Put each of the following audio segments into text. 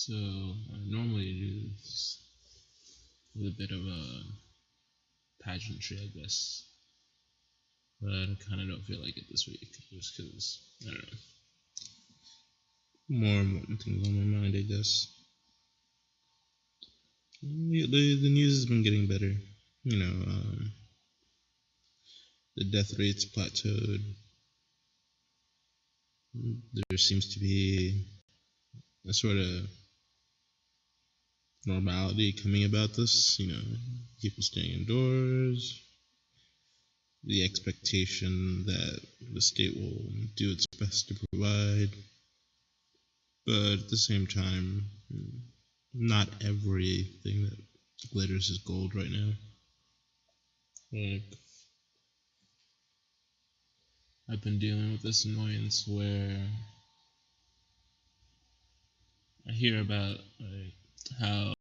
So I normally do this with a bit of a pageantry, I guess, but I kind of don't feel like it this week just because I don't know. More important things on my mind, I guess. The news has been getting better. The death rates plateaued. There seems to be a sort of normality coming about this. People staying indoors, the expectation that the state will do its best to provide, but at the same time, not everything that glitters is gold right now. Like, I've been dealing with this annoyance where I hear about how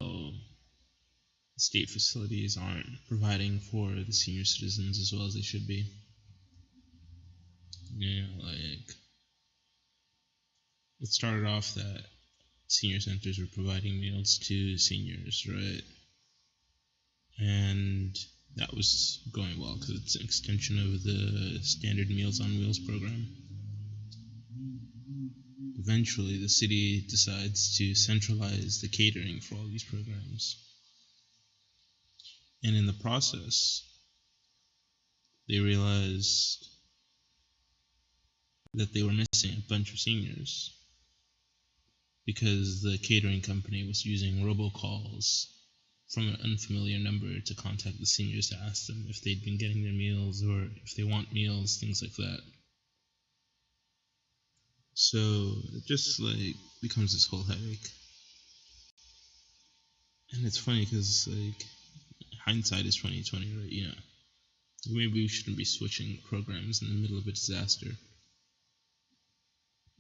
state facilities aren't providing for the senior citizens as well as they should be. It started off that senior centers were providing meals to seniors, right? And that was going well because it's an extension of the standard Meals on Wheels program. Eventually, the city decides to centralize the catering for all these programs. And in the process, they realized that they were missing a bunch of seniors because the catering company was using robocalls from an unfamiliar number to contact the seniors to ask them if they'd been getting their meals or if they want meals, things like that. So it just becomes this whole headache. And it's funny because hindsight is 2020, right? Maybe we shouldn't be switching programs in the middle of a disaster.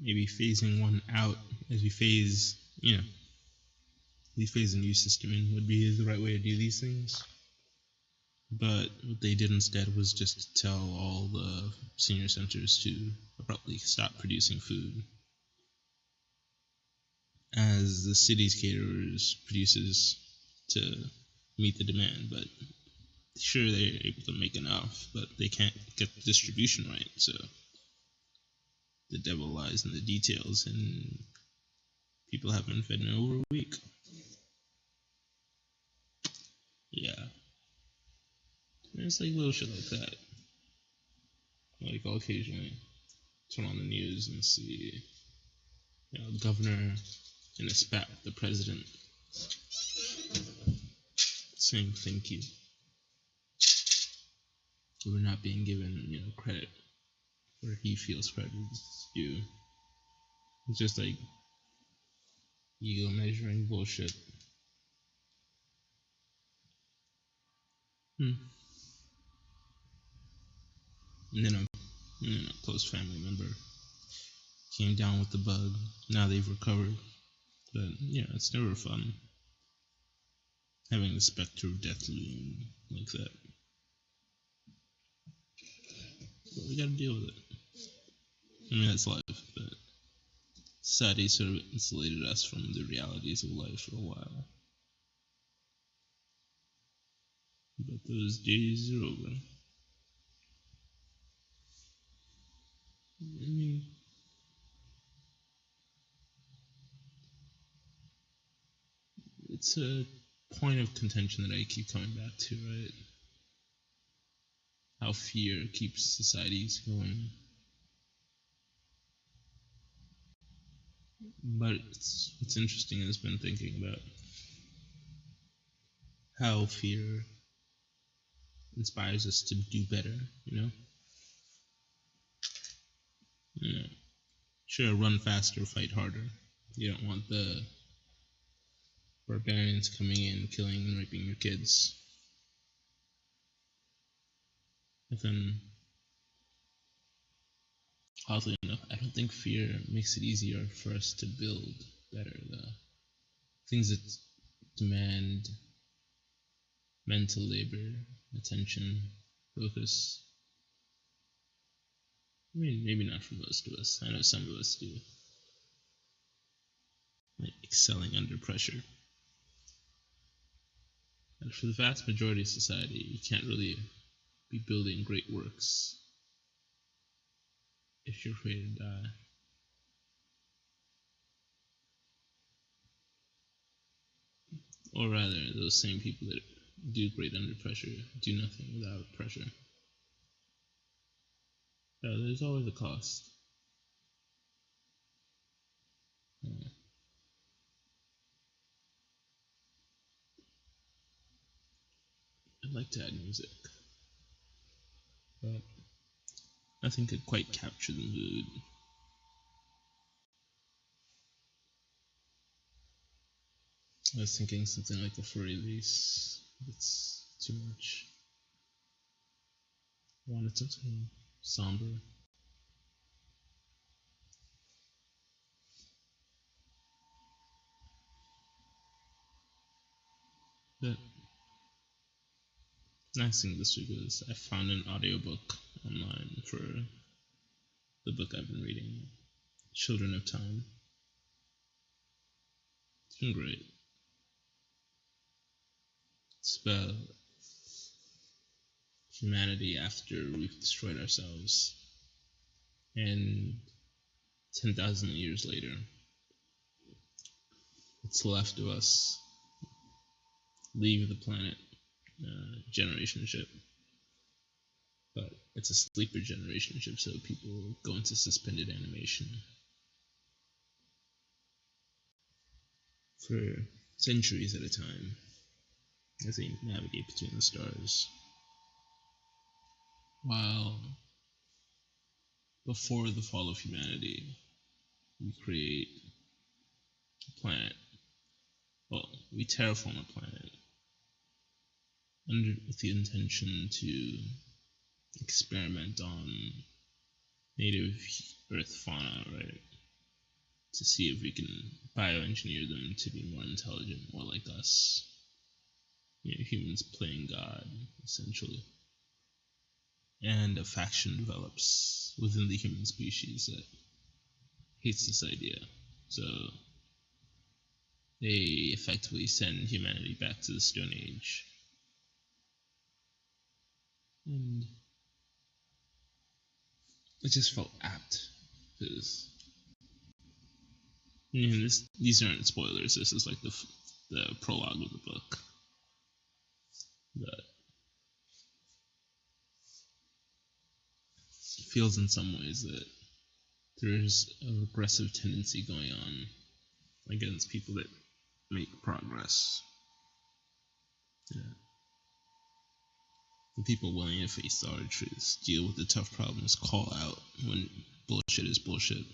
Maybe phasing one out as we phase a new system in would be the right way to do these things. But what they did instead was just tell all the senior centers to abruptly stop producing food, as the city's caterers produces to meet the demand. But sure, they're able to make enough, but they can't get the distribution right. So the devil lies in the details, and people have been fed in over a week. Yeah. And it's little shit like that. I'll occasionally turn on the news and see the governor in a spat with the president saying thank you. We're not being given credit where he feels credit is due. It's just ego measuring bullshit. And then a close family member came down with the bug. Now they've recovered. But it's never fun having the specter of death loom like that. But we gotta deal with it. That's life, but society sort of insulated us from the realities of life for a while. But those days are over. It's a point of contention that I keep coming back to, right? How fear keeps societies going. But what's interesting is been thinking about how fear inspires us to do better, Sure, run faster, fight harder. You don't want the barbarians coming in, killing and raping your kids. But then, oddly enough, I don't think fear makes it easier for us to build better. The things that demand mental labor, attention, focus. Maybe not for most of us. I know some of us do. excelling under pressure. And for the vast majority of society, you can't really be building great works if you're afraid to die. Or rather, those same people that do great under pressure do nothing without pressure. There's always a cost. I'd like to add music, but nothing could quite capture the mood. I was thinking something like a furry release. It's too much. I wanted something somber. The nice thing this week was I found an audiobook online for the book I've been reading, Children of Time. It's been great. It's about humanity after we've destroyed ourselves. And 10,000 years later, what's left of us leave the planet, generation ship. But it's a sleeper generation ship, so people go into suspended animation for centuries at a time as they navigate between the stars. While before the fall of humanity, we create a planet. Well, we terraform a planet with the intention to experiment on native Earth fauna, right? To see if we can bioengineer them to be more intelligent, more like us. Humans playing God, essentially. And a faction develops within the human species that hates this idea. So they effectively send humanity back to the Stone Age. And it just felt apt because these aren't spoilers. This is like the prologue of the book. But it feels in some ways that there's a regressive tendency going on against people that make progress. Yeah. The people willing to face the hard truths, deal with the tough problems, call out when bullshit is bullshit.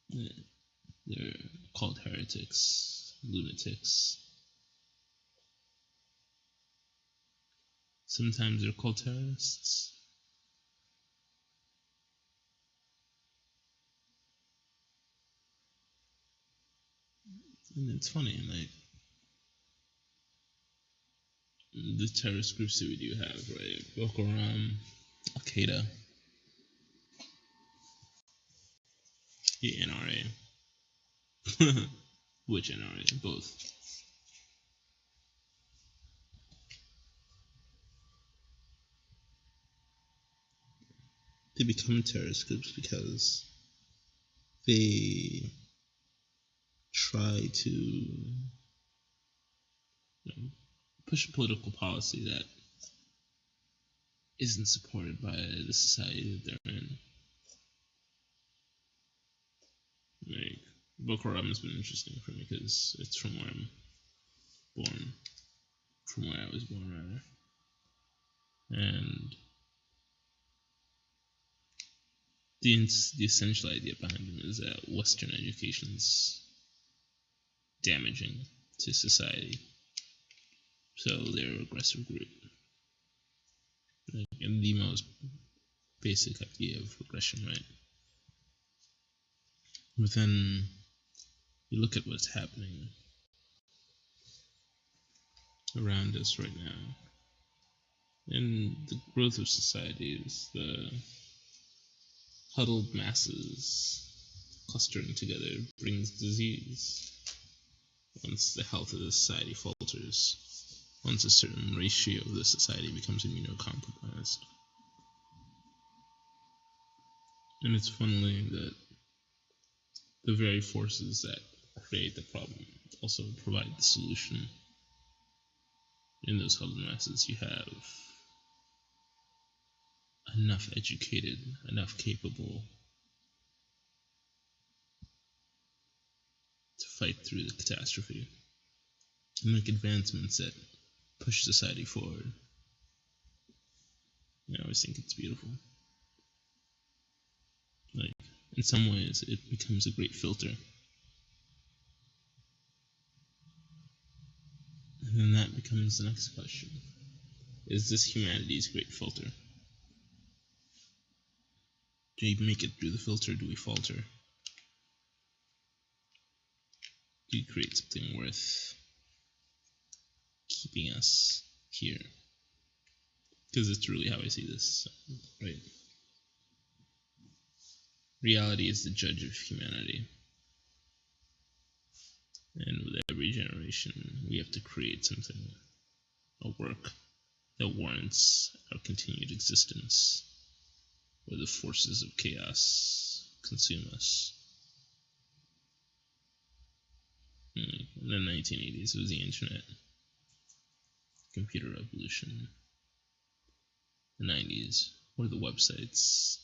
Yeah. They're called heretics, lunatics. Sometimes they're called terrorists. And it's funny, like, the terrorist groups that we do have, right? Boko Haram, Al Qaeda, the NRA. Which NRA? Both. They become terrorist groups because they try to push a political policy that isn't supported by the society that they're in. Like, Boko Haram has been interesting for me because it's from where I'm born, from where I was born, rather. And the essential idea behind them is that Western education's damaging to society. So they're a aggressive group. Like, in the most basic idea of regression, right? But then you look at what's happening around us right now. And the growth of society is the huddled masses clustering together brings disease. Once the health of the society falters, once a certain ratio of the society becomes immunocompromised. And it's funny that the very forces that create the problem also provide the solution. In those huddled masses, you have enough educated, enough capable to fight through the catastrophe and make advancements that push society forward. I always think it's beautiful. Like, in some ways, it becomes a great filter. And then that becomes the next question. Is this humanity's great filter? Do we make it through the filter? Do we falter? Do we create something worth keeping us here? Because it's really how I see this, right? Reality is the judge of humanity. And with every generation, we have to create something, a work that warrants our continued existence, where the forces of chaos consume us. In the 1980s, it was the internet, computer revolution. The 90s were the websites,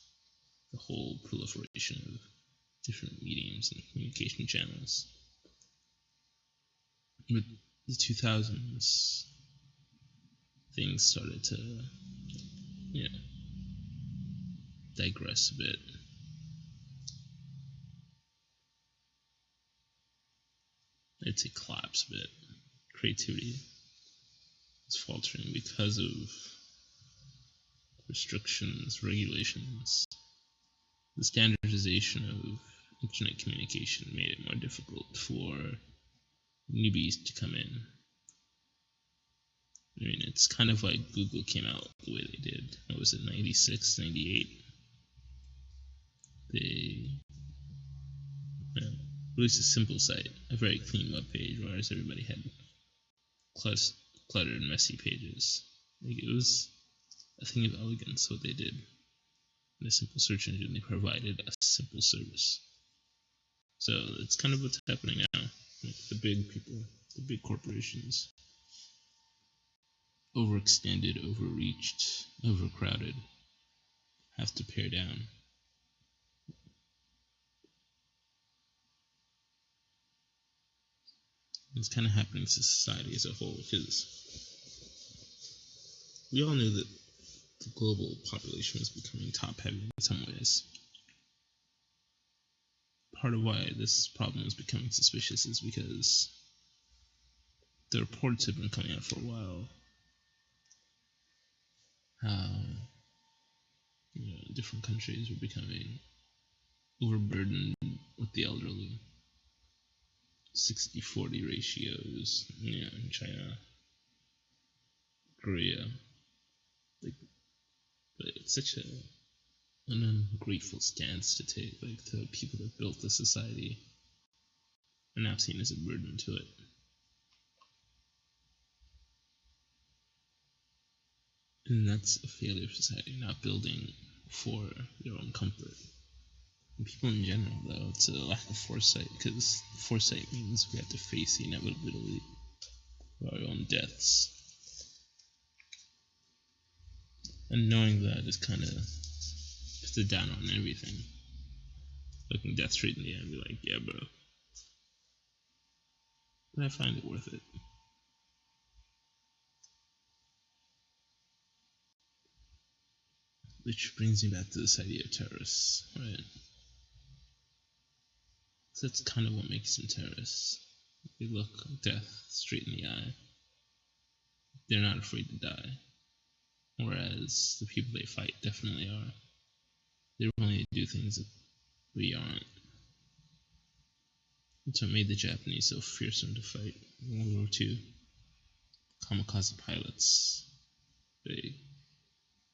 the whole proliferation of different mediums and communication channels. With the 2000s, things started to, digress a bit. I'd say collapse a bit. Creativity is faltering because of restrictions, regulations. The standardization of internet communication made it more difficult for newbies to come in. It's kind of like Google came out the way they did. What was it, 96, 98? They released a simple site, a very clean web page, whereas everybody had cluttered, messy pages. It was a thing of elegance what they did. In a simple search engine, they provided a simple service. So it's kind of what's happening now. The big people, the big corporations, overextended, overreached, overcrowded, have to pare down. It's kind of happening to society as a whole, because we all knew that the global population was becoming top-heavy in some ways. Part of why this problem is becoming suspicious is because the reports have been coming out for a while how different countries are becoming overburdened with the elderly. 60-40 ratios, in China, Korea. But it's such an ungrateful stance to take. The people that built the society are now seen as a burden to it. And that's a failure of society, not building for their own comfort. And people in general, though, it's a lack of foresight, because foresight means we have to face the inevitability of our own deaths. And knowing that is kind of just a down on everything. Looking death straight in the eye and be like, yeah, bro. But I find it worth it. Which brings me back to this idea of terrorists, right? So that's kind of what makes them terrorists. They look death straight in the eye. They're not afraid to die. Whereas the people they fight definitely are. They're willing to do things that we aren't. That's what made the Japanese so fearsome to fight in World War II. Kamikaze pilots.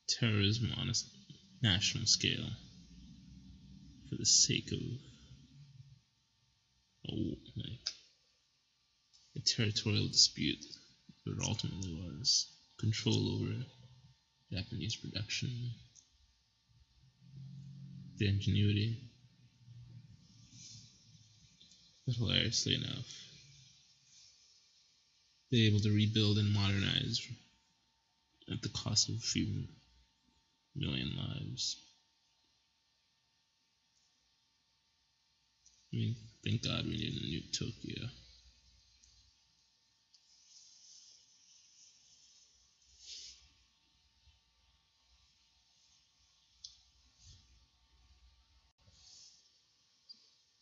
Terrorism on a national scale for the sake of a territorial dispute, but it ultimately was control over Japanese production, the ingenuity. But hilariously enough, they're able to rebuild and modernize at the cost of a few million lives. I mean, thank God we didn't nuke Tokyo.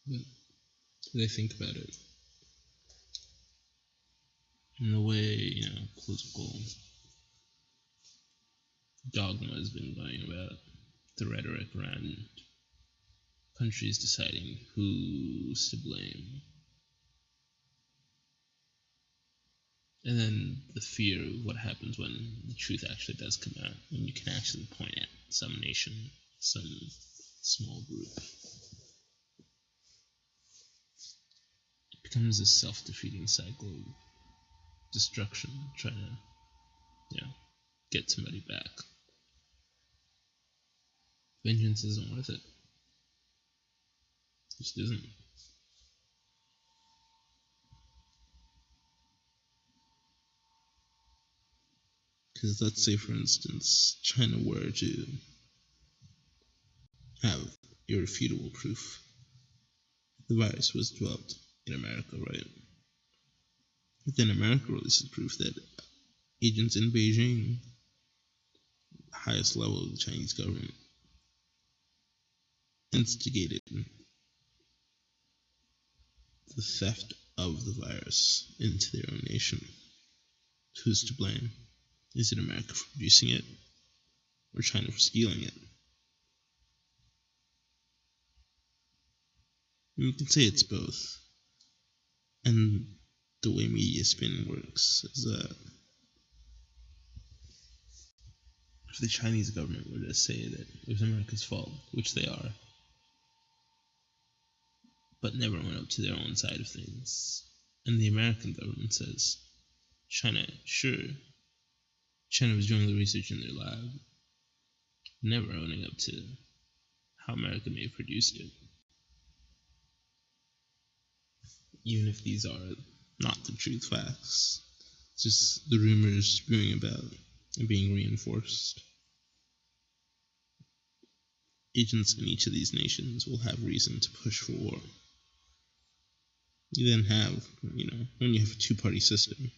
But they think about it in the way, political dogma has been going about the rhetoric around countries deciding who's to blame. And then the fear of what happens when the truth actually does come out, when you can actually point at some nation, some small group. It becomes a self-defeating cycle of destruction, trying to, get somebody back. Vengeance isn't worth it. It just isn't. Because let's say, for instance, China were to have irrefutable proof the virus was developed in America, right? But then America releases proof that agents in Beijing, the highest level of the Chinese government, instigated the theft of the virus into their own nation. Who's to blame? Is it America for producing it, or China for stealing it? You can say it's both. And the way media spin works is that if the Chinese government were to say that it was America's fault, which they are, but never went up to their own side of things, and the American government says, China was doing the research in their lab, never owning up to how America may have produced it, even if these are not the truth facts, it's just the rumors spewing about and being reinforced. Agents in each of these nations will have reason to push for war. You then have, when you have a two-party system,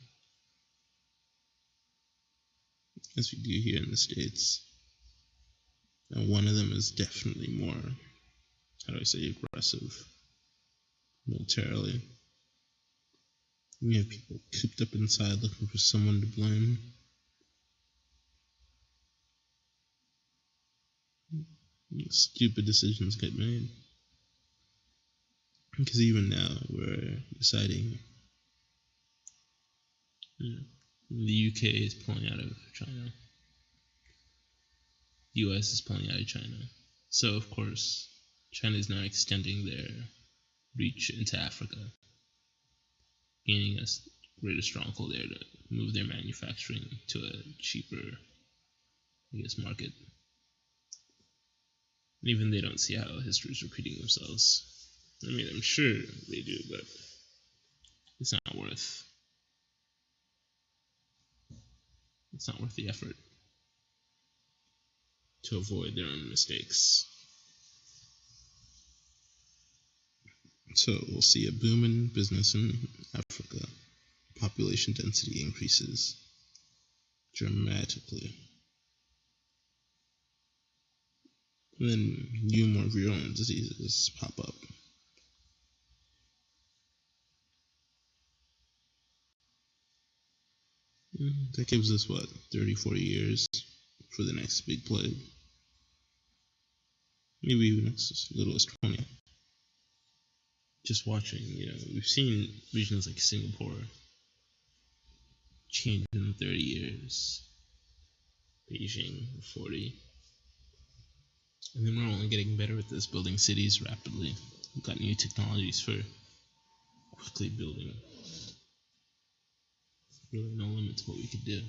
as we do here in the States, and one of them is definitely more, aggressive militarily. We have people cooped up inside looking for someone to blame. Stupid decisions get made. Because even now we're deciding, the UK is pulling out of China. The US is pulling out of China. So, of course, China is now extending their reach into Africa, gaining a greater stronghold there to move their manufacturing to a cheaper, market. And even they don't see how history is repeating themselves. I mean, I'm sure they do, but it's not worth the effort to avoid their own mistakes. So we'll see a boom in business in Africa. Population density increases dramatically. And then new, more virulent diseases pop up. That gives us, 30, 40 years for the next big plague. Maybe even as little as 20. Just watching, we've seen regions like Singapore change in 30 years. Beijing, 40. And then we're only getting better at this, building cities rapidly. We've got new technologies for quickly building. Really no limit to what we could do.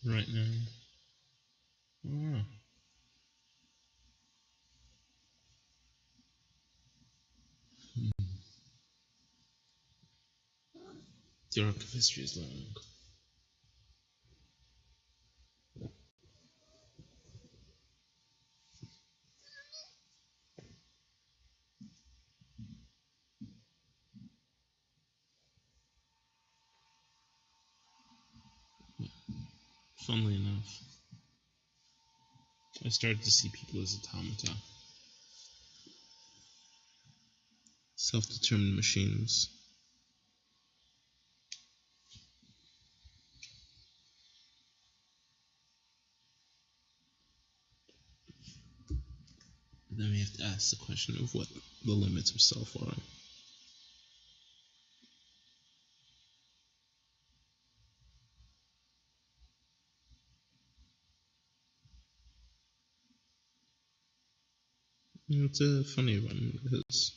Right now. Oh. The arc of history is long. Funnily enough, I started to see people as automata, self-determined machines. But then we have to ask the question of what the limits of self are. And it's a funny one because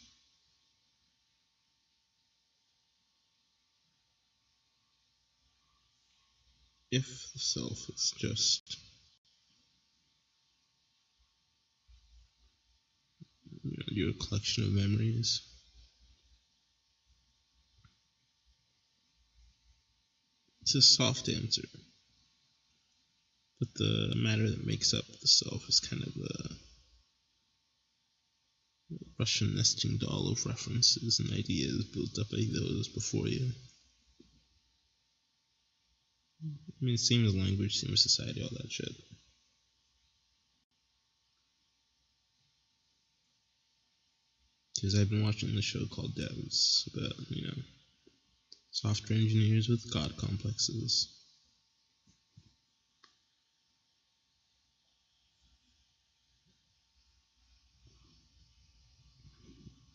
if the self is just your collection of memories, it's a soft answer. But the matter that makes up the self is kind of a Russian nesting doll of references and ideas built up by those before you. I mean, same as language, same as society, all that shit. Because I've been watching this show called Devs about, software engineers with god complexes.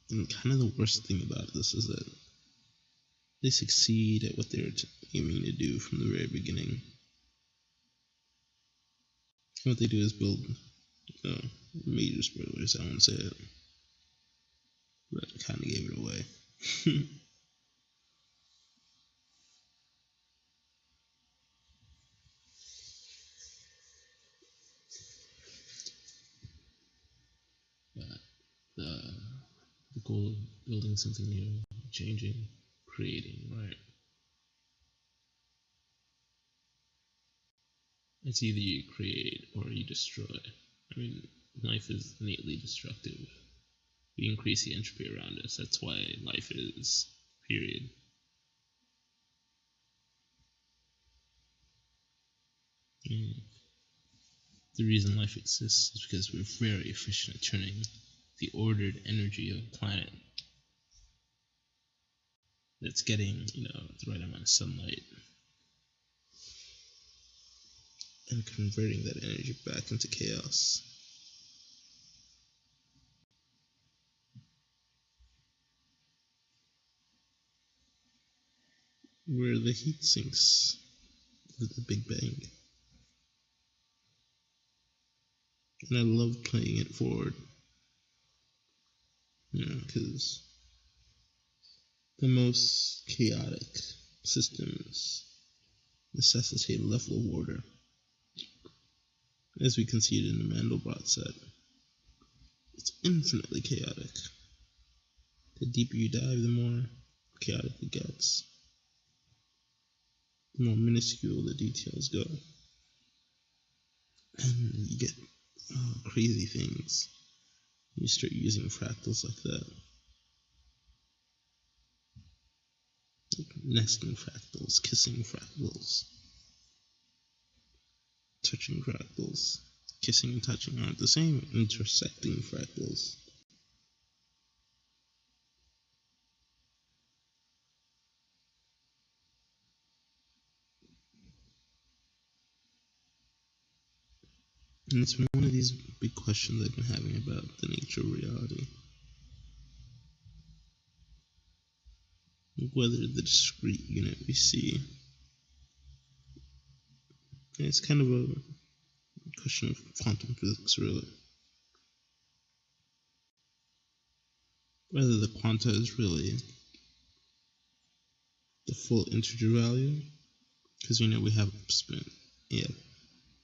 And kind of the worst thing about this is that they succeed at what they were aiming to do from the very beginning. And what they do is build major spoilers, I won't say it, but I kind of gave it away. But the goal of building something new, changing, creating, right? It's either you create or you destroy. I mean, life is innately destructive. We increase the entropy around us. That's why life is, period. Mm. The reason life exists is because we're very efficient at turning the ordered energy of a planet that's getting, the right amount of sunlight and converting that energy back into chaos. We're the heat sinks of the Big Bang. And I love playing it forward. Because the most chaotic systems necessitate a level of order. As we can see it in the Mandelbrot set, it's infinitely chaotic. The deeper you dive, the more chaotic it gets. The more minuscule the details go. And you get crazy things. You start using fractals like that. Like nesting fractals, kissing fractals, touching fractals. Kissing and touching aren't the same. Intersecting fractals. And it's one of these big questions I've been having about the nature of reality. Whether the discrete unit we see, and it's kind of a question of quantum physics, really. Whether the quanta is really the full integer value, because we have spin,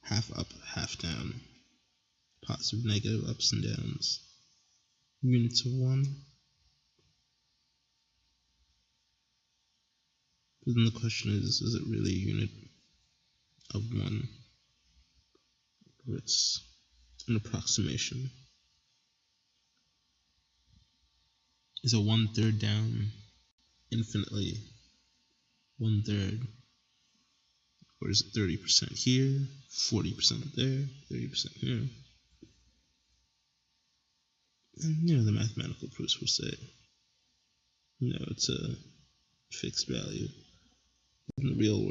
half up, half down, positive, negative, ups and downs, units of one. But then the question is it really a unit of one, or it's an approximation? Is a 1/3 down infinitely 1/3, or is it 30% here, 40% there, 30% here? And the mathematical proofs will say, it's a fixed value. And the real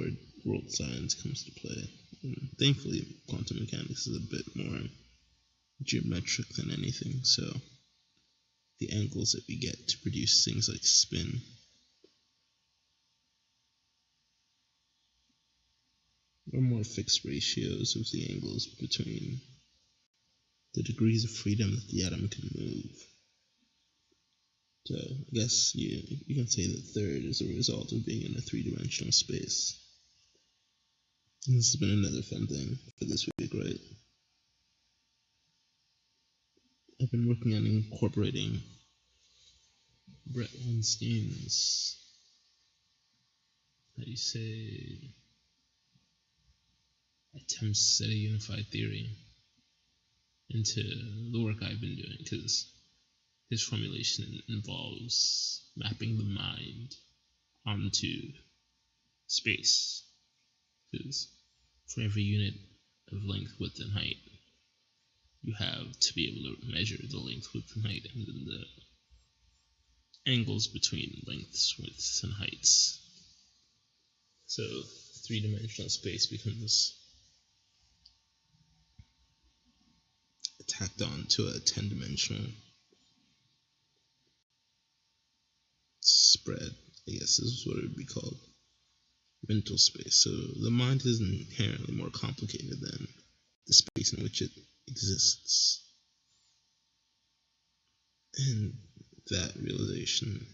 world science comes to play. And thankfully, quantum mechanics is a bit more geometric than anything, so the angles that we get to produce things like spin are more fixed ratios of the angles between the degrees of freedom that the atom can move. So I guess you can say that third is a result of being in a three-dimensional space. And this has been another fun thing for this week, right? I've been working on incorporating Bret Weinstein's, how do you say, attempts to set a unified theory into the work I've been doing, because his formulation involves mapping the mind onto space, because for every unit of length, width, and height, you have to be able to measure the length, width, and height, and then the angles between lengths, widths, and heights. So three-dimensional space becomes tacked on to a 10-dimensional spread, I guess is what it would be called, mental space. So the mind is inherently more complicated than the space in which it exists. And that realization,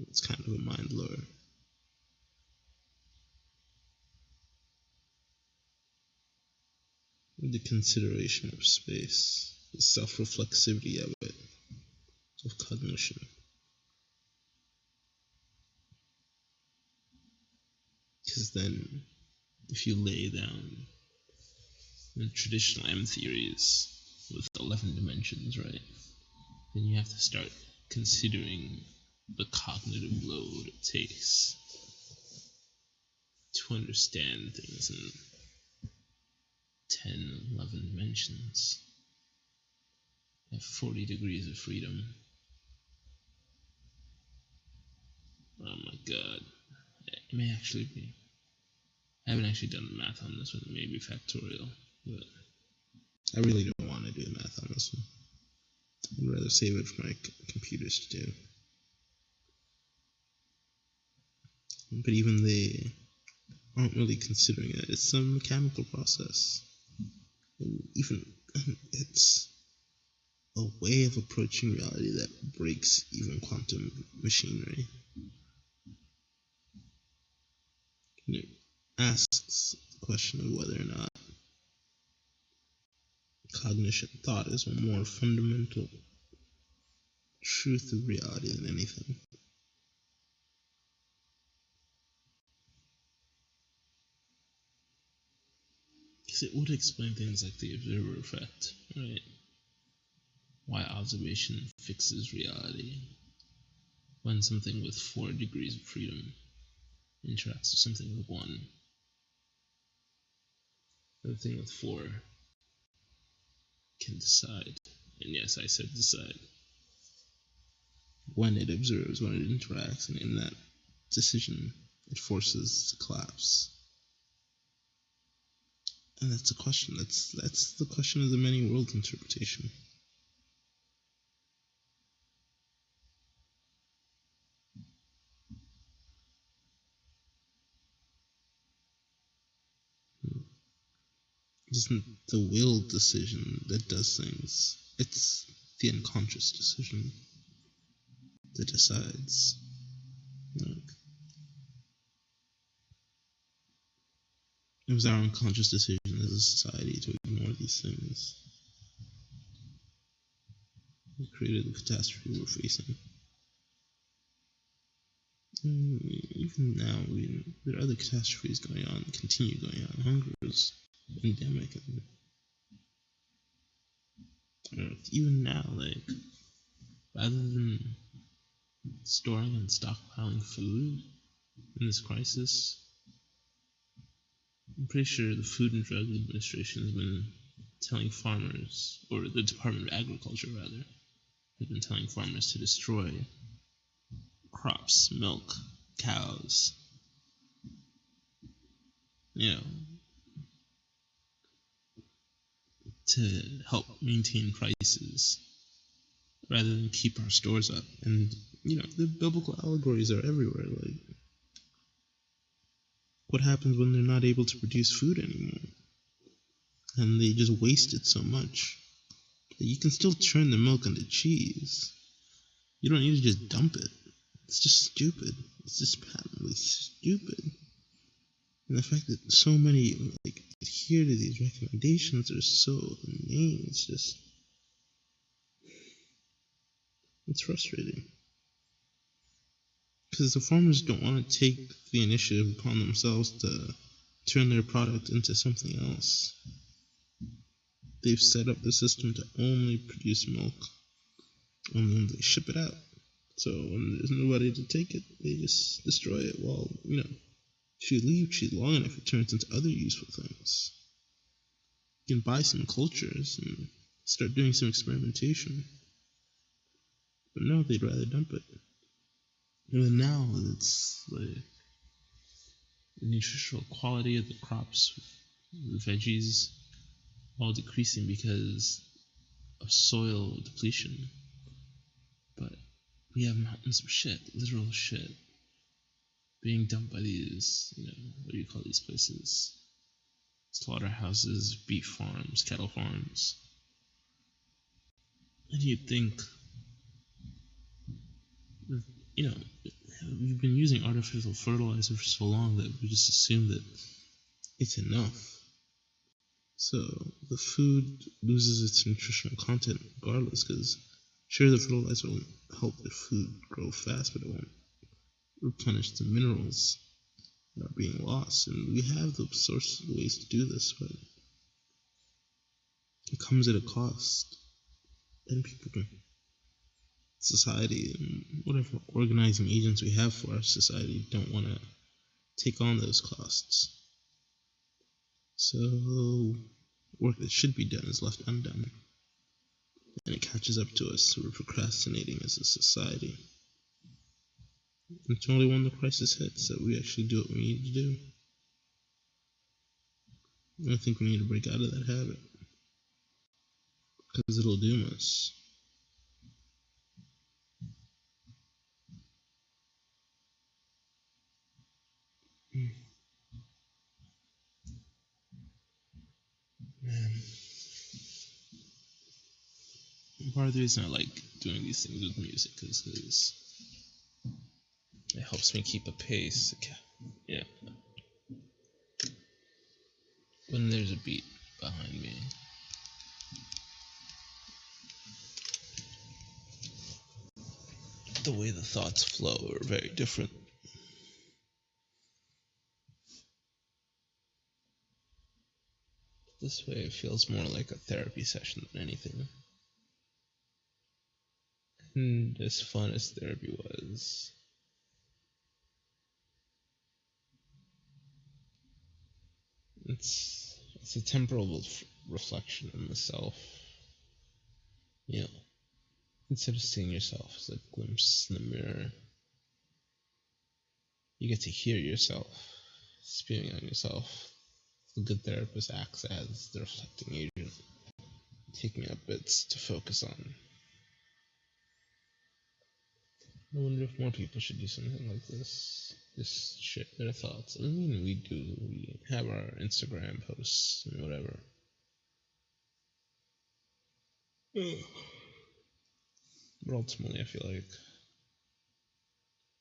it's kind of a mind blower. The consideration of space, the self-reflexivity of it, of cognition. Because then, if you lay down the traditional M theories with 11 dimensions, right, then you have to start considering the cognitive load it takes to understand things in 10, 11 dimensions. You have 40 degrees of freedom. Oh my god. It may actually be. I haven't actually done the math on this one, maybe factorial, but I really don't want to do the math on this one. I'd rather save it for my computers to do. But even they aren't really considering it. It's some mechanical process. And even it's a way of approaching reality that breaks even quantum machinery. And it asks the question of whether or not cognition, thought, is a more fundamental truth of reality than anything. Because it would explain things like the observer effect, right? Why observation fixes reality when something with 4 degrees of freedom interacts with something with 1. The thing with 4 can decide, and yes, I said decide, when it observes, when it interacts, and in that decision, it forces to collapse. And that's the question. That's the question of the many worlds interpretation. It isn't the will decision that does things. It's the unconscious decision that decides. Like, it was our unconscious decision as a society to ignore these things. It created the catastrophe we're facing. Even now, there are other catastrophes going on, continue going on. Hunger is endemic. Even now, like, rather than storing and stockpiling food in this crisis, I'm pretty sure the Food and Drug Administration has been telling farmers, or the Department of Agriculture rather, has been telling farmers to destroy crops, milk, cows, to help maintain prices rather than keep our stores up. And, the biblical allegories are everywhere. Like, what happens when they're not able to produce food anymore? And they just waste it so much that you can still turn the milk into cheese. You don't need to just dump it. It's just stupid. It's just patently stupid. And the fact that so many adhere to these recommendations are so inane, it's frustrating. Because the farmers don't want to take the initiative upon themselves to turn their product into something else. They've set up the system to only produce milk, and then they ship it out. So when there's nobody to take it, they just destroy it. Well, if you leave cheese long enough, it turns into other useful things. You can buy some cultures and start doing some experimentation. But no, they'd rather dump it. And now it's like the nutritional quality of the crops, the veggies, all decreasing because of soil depletion. But we have mountains of shit, literal shit, being dumped by these, what do you call these places? Slaughterhouses, beef farms, cattle farms. And you'd think, we've been using artificial fertilizer for so long that we just assume that it's enough. So the food loses its nutritional content regardless, because sure, the fertilizer will help the food grow fast, but it won't replenish the minerals that are being lost. And we have the sources of ways to do this, but it comes at a cost. And society and whatever organizing agents we have for our society don't want to take on those costs. So work that should be done is left undone, and it catches up to us. So we're procrastinating as a society. It's only when the crisis hits that we actually do what we need to do. I think we need to break out of that habit, because it'll doom us. Man. Part of the reason I like doing these things with music is it helps me keep a pace. Yeah. When there's a beat behind me. The way the thoughts flow are very different. This way it feels more like a therapy session than anything. And as fun as therapy was, it's a temporal reflection on the self. Instead of seeing yourself as a glimpse in the mirror, you get to hear yourself spewing on yourself A good therapist acts as the reflecting agent, taking up bits to focus on. I wonder if more people should do something like this. Just share their thoughts. I mean, we do. We have our Instagram posts and whatever. But ultimately, I feel like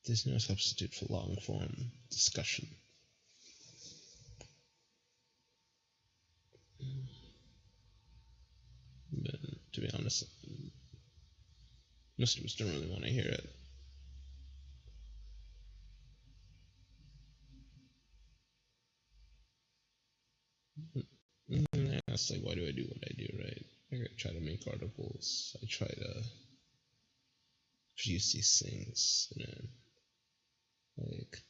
there's no substitute for long form discussion. But to be honest, most of us don't really want to hear it. And I ask, like, why do I do what I do, right? Like, I try to make articles. I try to produce these things, like,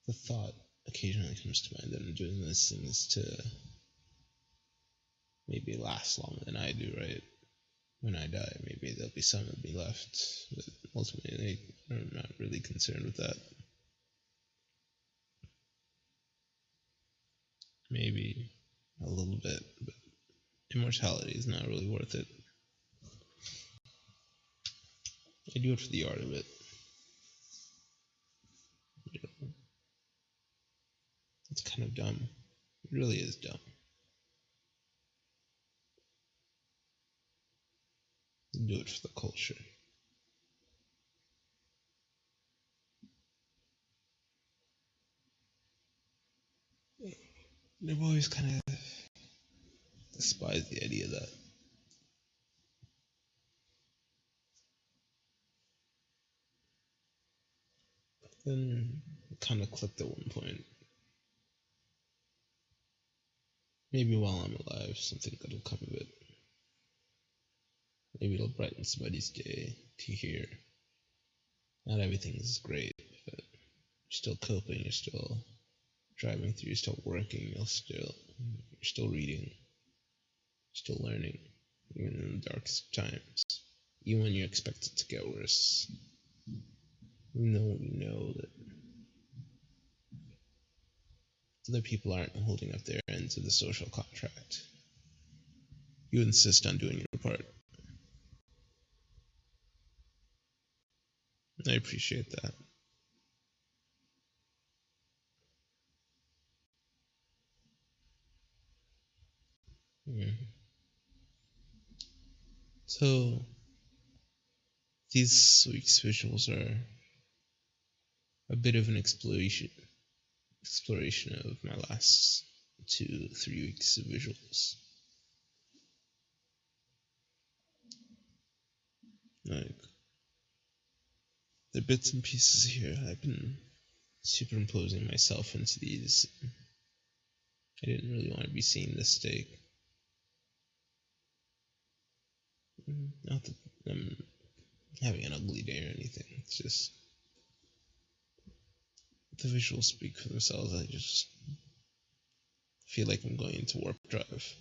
the thought occasionally comes to mind that I'm doing these things to maybe last longer than I do, right? When I die, maybe there'll be some of me left, but ultimately, I'm not really concerned with that. Maybe a little bit, but immortality is not really worth it. I do it for the art of it. You know, it's kind of dumb. It really is dumb. You do it for the culture. I've always kind of despised the idea that then it kind of clicked at one point. Maybe while I'm alive, something good will come of it. Maybe it'll brighten somebody's day to hear not everything is great, but you're still coping, you're still driving through, you're still working, you're still reading, you're still learning, even in the darkest times. Even when you expect it to get worse. Even though you know that other people aren't holding up their ends of the social contract. You insist on doing your part. I appreciate that. Mm. So these week's visuals are a bit of an exploration of my last 2-3 weeks of visuals. Like the bits and pieces here, I've been superimposing myself into these. I didn't really want to be seeing this steak. Not that I'm having an ugly day or anything. It's just the visuals speak for themselves. I just feel like I'm going into warp drive.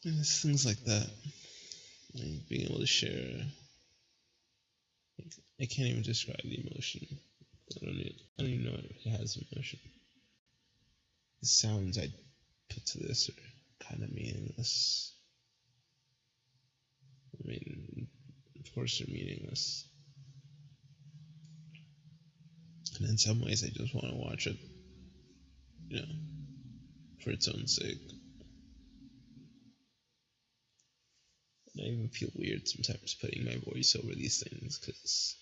And it's things like that. Like being able to share. I can't even describe the emotion. I don't even know if it has emotion. The sounds I put to this are kind of meaningless. I mean, of course they're meaningless. And in some ways, I just want to watch it, you know, for its own sake. And I even feel weird sometimes putting my voice over these things because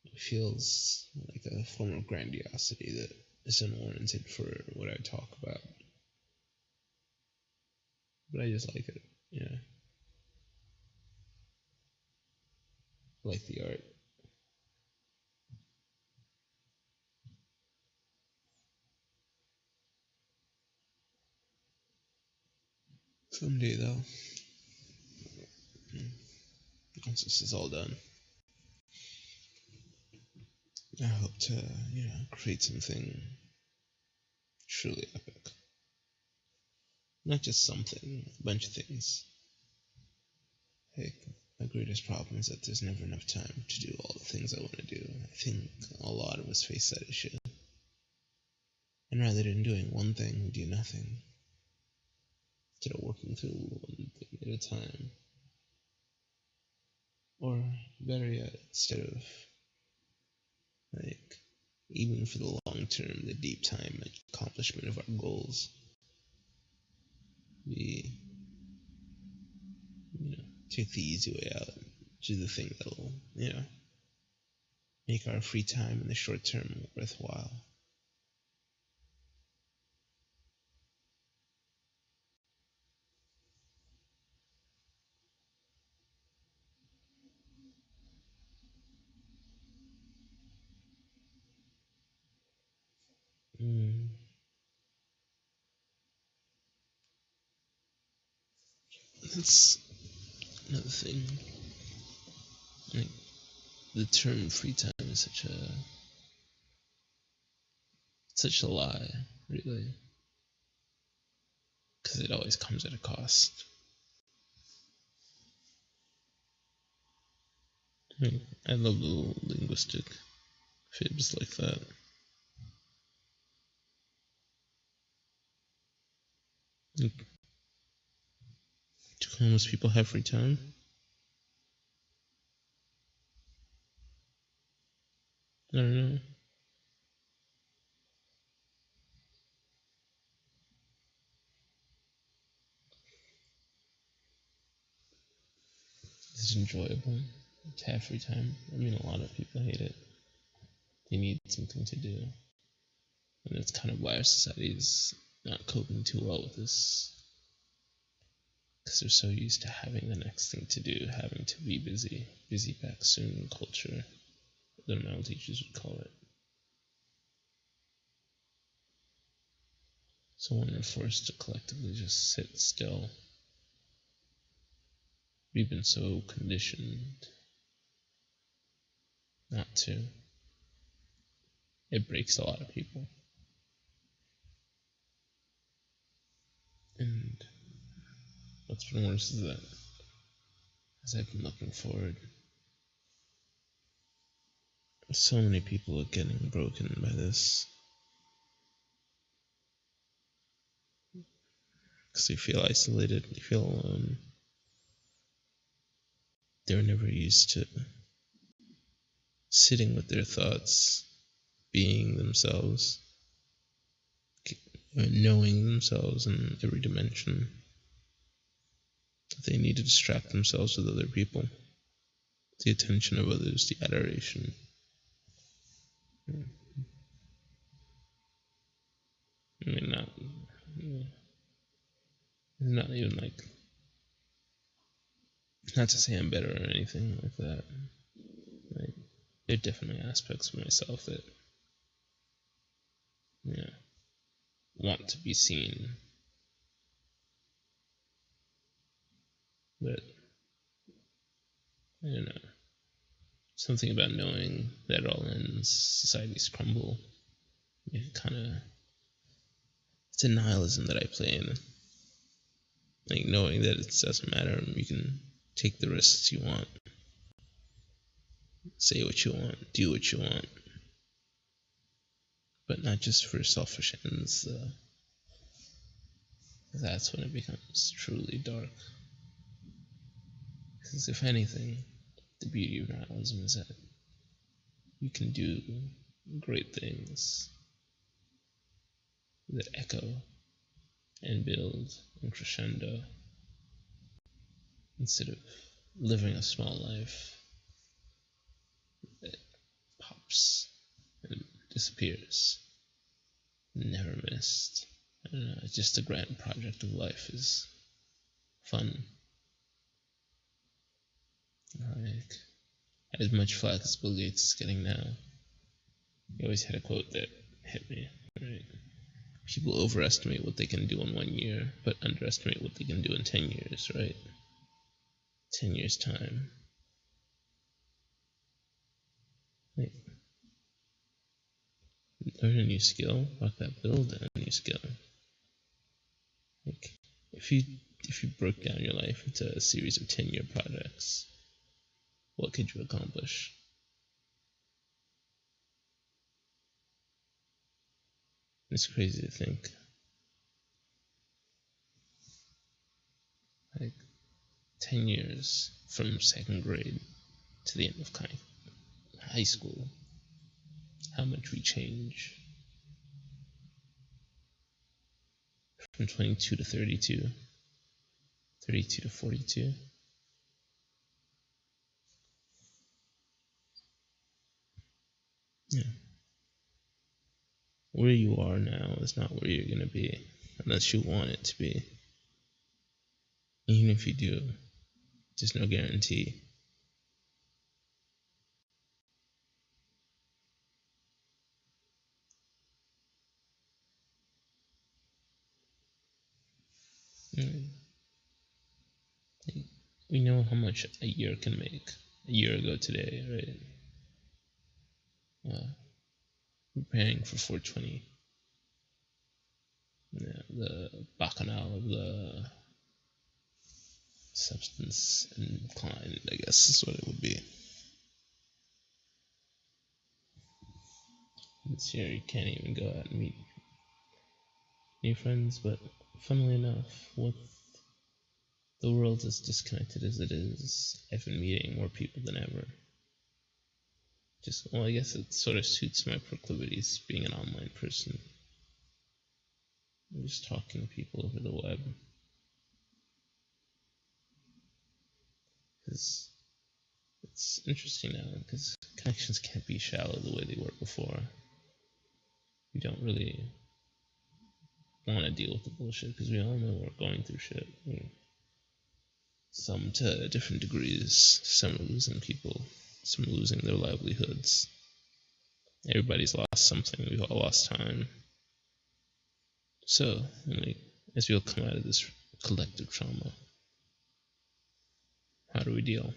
it feels like a form of grandiosity that isn't warranted for what I talk about. But I just like it, yeah. I like the art. Someday, though, once this is all done, I hope to, create something truly epic. Not just something, a bunch of things. Like, my greatest problem is that there's never enough time to do all the things I want to do. I think a lot of us face that issue. And rather than doing one thing, we do nothing. Instead of working through one thing at a time. Or better yet, instead of like even for the long term, the deep time accomplishment of our goals, we take the easy way out, do the thing that'll make our free time in the short term worthwhile. Mm. That's another thing. Like, the term free time is such a lie, really, because it always comes at a cost. I love little linguistic fibs like that. Like, do homeless people have free time? I don't know. It's enjoyable to have free time. I mean, a lot of people hate it. They need something to do. And that's kind of why our society is not coping too well with this. Because they're so used to having the next thing to do, having to be busy. Busy back soon culture, the male teachers would call it. So when we're forced to collectively just sit still, we've been so conditioned not to. It breaks a lot of people. And what's been worse is that as I've been looking forward, so many people are getting broken by this. Because they feel isolated, they feel alone. They're never used to sitting with their thoughts, being themselves, knowing themselves in every dimension. They need to distract themselves with other people, the attention of others, the adoration. I mean, not even like, not to say I'm better or anything like that. Like, there are definitely aspects of myself that, want to be seen, but I don't know. Something about knowing that it all ends, societies crumble. It kind of, it's a nihilism that I play in. Like, knowing that it doesn't matter, you can take the risks you want, say what you want, do what you want, but not just for selfish ends. That's when it becomes truly dark. Because if anything, the beauty of nihilism is that you can do great things that echo and build and crescendo instead of living a small life that pops and disappears, never missed. I don't know, just the grand project of life is fun. Like, as much flack as Bill Gates is getting now, he always had a quote that hit me. Right? People overestimate what they can do in 1 year, but underestimate what they can do in 10 years, right? 10 years' time. Like, learn a new skill, fuck that, build a new skill. Like, if if you broke down your life into a series of 10-year projects, what could you accomplish? It's crazy to think. Like 10 years from second grade to the end of high school, how much we change. From 22 to 32, 32 to 42. Yeah. Where you are now is not where you're going to be unless you want it to be. Even if you do, there's no guarantee. We know how much a year can make. A year ago today, right? Preparing for 420. Yeah, the bacchanal of the substance inclined, I guess is what it would be. This year you can't even go out and meet new friends, but funnily enough, with the world as disconnected as it is, I've been meeting more people than ever. I guess it sort of suits my proclivities being an online person. I'm just talking to people over the web. Because it's interesting now, because connections can't be shallow the way they were before. We don't really want to deal with the bullshit because we all know we're going through shit. Some to different degrees. Some are losing people. Some are losing their livelihoods. Everybody's lost something. We've all lost time. So, as we all come out of this collective trauma, how do we deal?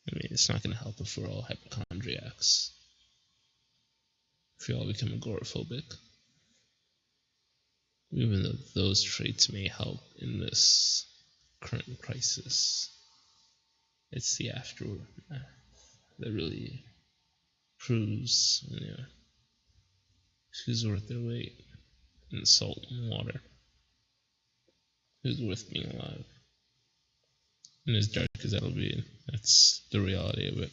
It's not going to help if we're all hypochondriacs. If we all become agoraphobic. Even though those traits may help in this current crisis, it's the aftermath that really proves, who's worth their weight in salt and water, who's worth being alive. And as dark as that'll be, that's the reality of it.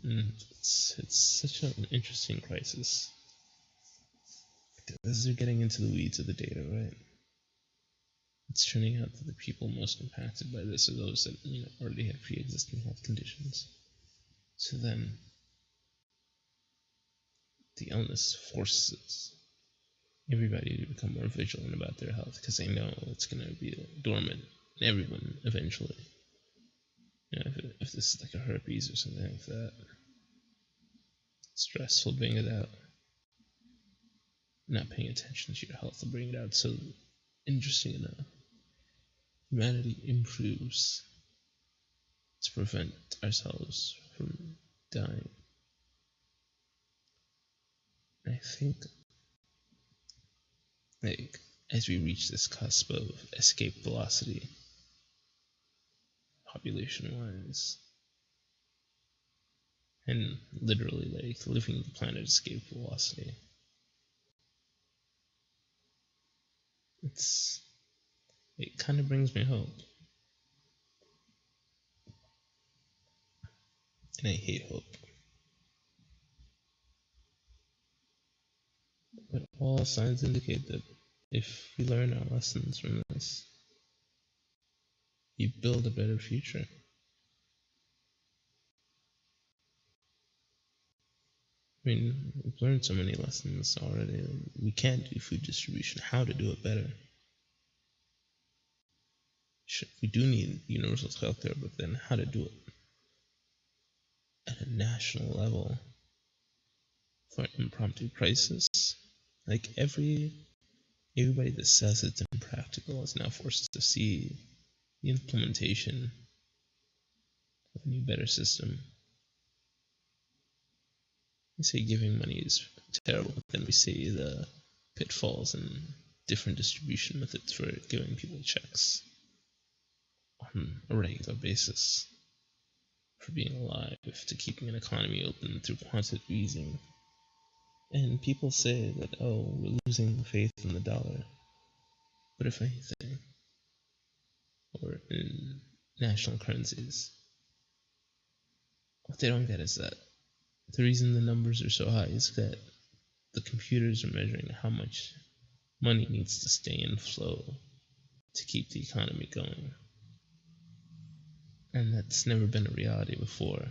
And it's such an interesting crisis. As we're getting into the weeds of the data, right? It's turning out that the people most impacted by this are those that already have pre-existing health conditions. So then, the illness forces everybody to become more vigilant about their health because they know it's going to be dormant in everyone eventually. If this is like a herpes or something like that, stress will bring it out. Not paying attention to your health will bring it out. So, interesting enough, humanity improves to prevent ourselves from dying. And I think, as we reach this cusp of escape velocity, population-wise, and literally living the planet escape velocity, it kind of brings me hope. And I hate hope. But all signs indicate that if we learn our lessons from this, you build a better future. We've learned so many lessons already. We can't do food distribution. How to do it better? We do need universal healthcare, but then how to do it at a national level for impromptu prices? Everybody that says it's impractical is now forced to see the implementation of a new, better system. We say giving money is terrible, but then we see the pitfalls and different distribution methods for giving people checks on a regular basis, for being alive, to keeping an economy open through quantitative easing. And people say that, oh, we're losing faith in the dollar. But if anything, or in national currencies, what they don't get is that the reason the numbers are so high is that the computers are measuring how much money needs to stay in flow to keep the economy going. And that's never been a reality before.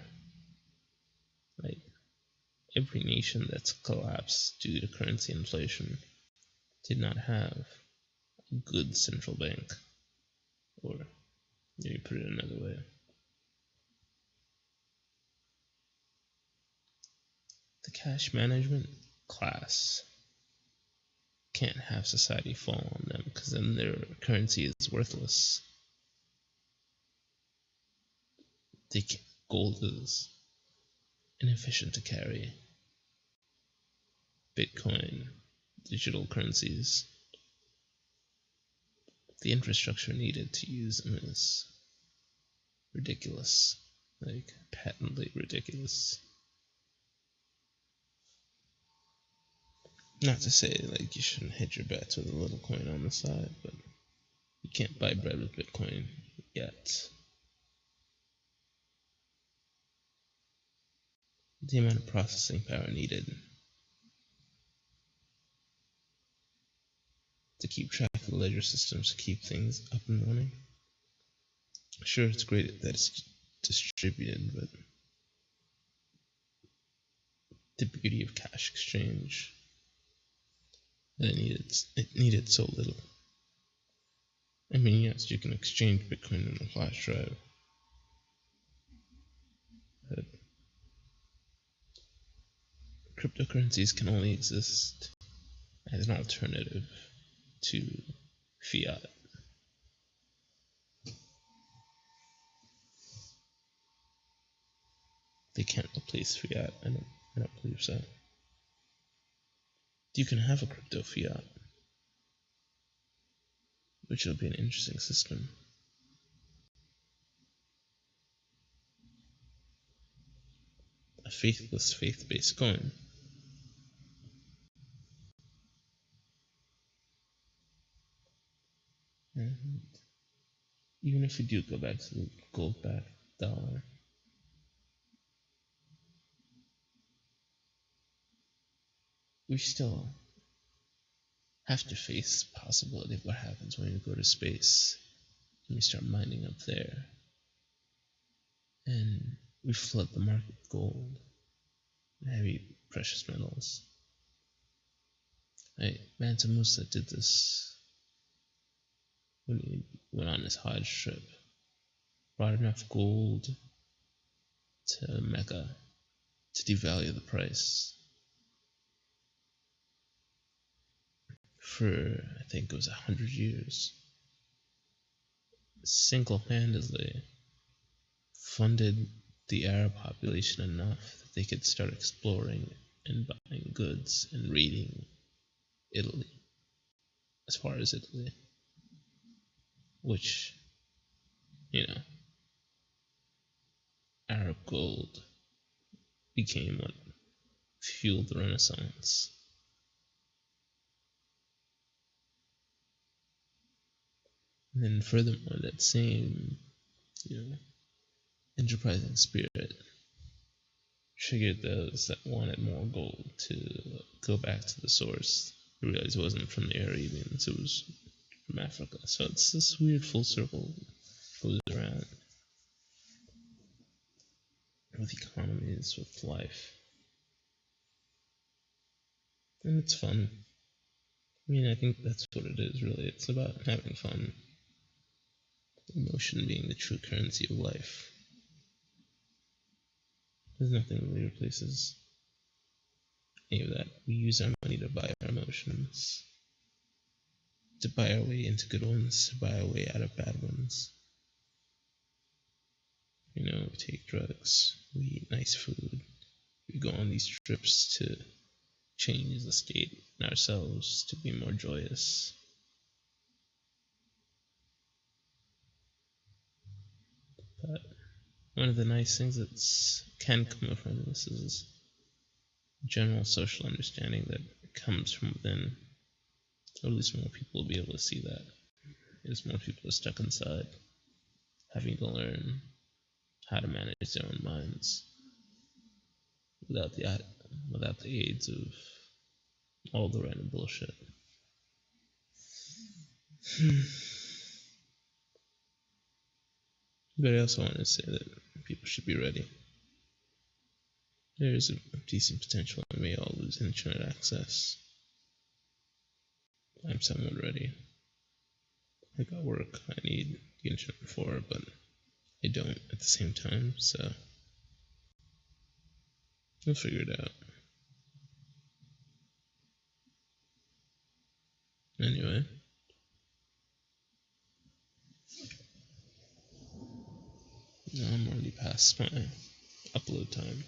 Like, every nation that's collapsed due to currency inflation did not have a good central bank. Or, let me put it another way. The cash management class can't have society fall on them, because then their currency is worthless. Gold is inefficient to carry. Bitcoin, digital currencies, the infrastructure needed to use them is ridiculous, like patently ridiculous. Not to say like you shouldn't hedge your bets with a little coin on the side, but you can't buy bread with Bitcoin yet. The amount of processing power needed to keep track of the ledger systems, to keep things up and running. Sure, it's great that it's distributed, but the beauty of cash exchange, that it needed so little. I mean, yes, you can exchange Bitcoin in a flash drive, but cryptocurrencies can only exist as an alternative to fiat. They can't replace fiat. I don't believe so. You can have a crypto fiat, which will be an interesting system. A faithless, faith-based coin. And even if we do go back to the gold-backed dollar, we still have to face the possibility of what happens when we go to space and we start mining up there and we flood the market with gold and heavy precious metals. Mansa Musa did this when he went on his Hajj trip. Brought enough gold to Mecca to devalue the price for, I think it was 100 years. Single-handedly funded the Arab population enough that they could start exploring and buying goods and raiding Italy, as far as Italy, which, Arab gold became what fueled the Renaissance. And then furthermore, that same, enterprising spirit triggered those that wanted more gold to go back to the source. They realized it wasn't from the Arabians, it was from Africa. So it's this weird full circle goes around with economies, with life. And it's fun. I think that's what it is, really. It's about having fun. Emotion being the true currency of life. There's nothing really replaces any of that. We use our money to buy our emotions, to buy our way into good ones, to buy our way out of bad ones. We take drugs, we eat nice food, We go on these trips to change the state in ourselves to be more joyous. But one of the nice things that can come from this is general social understanding that comes from within. Or at least more people will be able to see that. As more people are stuck inside, having to learn how to manage their own minds without the aids of all the random bullshit. But I also want to say that people should be ready. There is a decent potential we may all lose internet access. I'm somewhat ready. I got work I need the internet for, but I don't at the same time, so we'll figure it out. Anyway, I'm already past my upload time.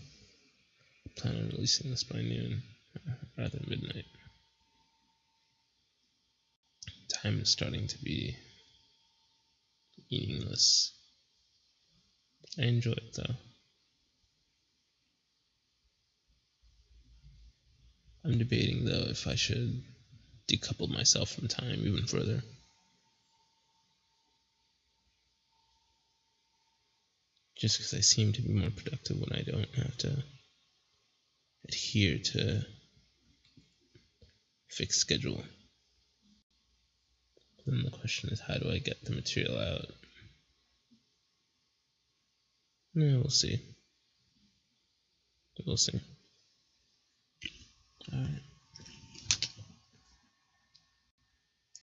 I plan on releasing this by noon, rather midnight. Time is starting to be meaningless. I enjoy it though. I'm debating though if I should decouple myself from time even further. Just because I seem to be more productive when I don't have to adhere to fixed schedule. Then the question is, how do I get the material out? We'll see. We'll see. Alright.